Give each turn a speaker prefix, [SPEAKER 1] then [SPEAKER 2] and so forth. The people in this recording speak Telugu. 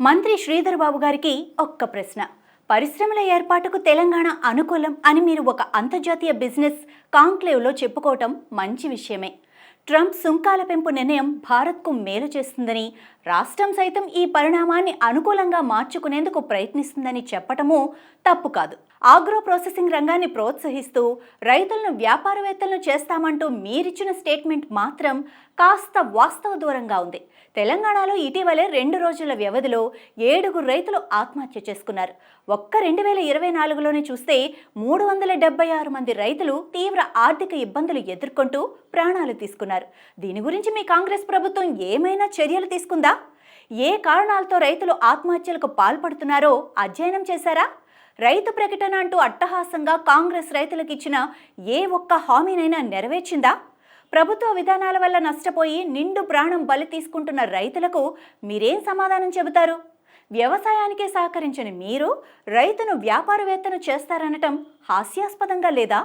[SPEAKER 1] మంత్రి శ్రీధర్ బాబు గారికి ఒక్క ప్రశ్న. పరిశ్రమల ఏర్పాటుకు తెలంగాణ అనుకూలం అని మీరు ఒక అంతర్జాతీయ బిజినెస్ కాంక్లేవ్లో చెప్పుకోవటం మంచి విషయమే. ట్రంప్ సుంకాల పెంపు నిర్ణయం భారత్కు మేలు చేస్తుందని, రాష్ట్రం సైతం ఈ పరిణామాన్ని అనుకూలంగా మార్చుకునేందుకు ప్రయత్నిస్తుందని చెప్పటము తప్పు కాదు. ఆగ్రో ప్రాసెసింగ్ రంగాన్ని ప్రోత్సహిస్తూ రైతులను వ్యాపారవేత్తలను చేస్తామంటూ మీరిచ్చిన స్టేట్మెంట్ మాత్రం కాస్త వాస్తవ దూరంగా ఉంది. తెలంగాణలో ఇటీవలే 2 రోజుల వ్యవధిలో 7 రైతులు ఆత్మహత్య చేసుకున్నారు. ఒక్క 2024లోనే చూస్తే 376 మంది రైతులు తీవ్ర ఆర్థిక ఇబ్బందులు ఎదుర్కొంటూ ప్రాణాలు తీసుకున్నారు. దీని గురించి మీ కాంగ్రెస్ ప్రభుత్వం ఏమైనా చర్యలు తీసుకుందా? ఏ కారణాలతో రైతులు ఆత్మహత్యలకు పాల్పడుతున్నారో అధ్యయనం చేశారా? రైతు ప్రకటన అంటూ అట్టహాసంగా కాంగ్రెస్ రైతులకు ఇచ్చిన ఏ ఒక్క హామీనైనా నెరవేర్చిందా? ప్రభుత్వ విధానాల వల్ల నష్టపోయి నిండు ప్రాణం బలి తీసుకుంటున్న రైతులకు మీరేం సమాధానం చెబుతారు? వ్యవసాయానికే సహకరించని మీరు రైతును వ్యాపారవేత్తను చేస్తారనటం హాస్యాస్పదంగా లేదా?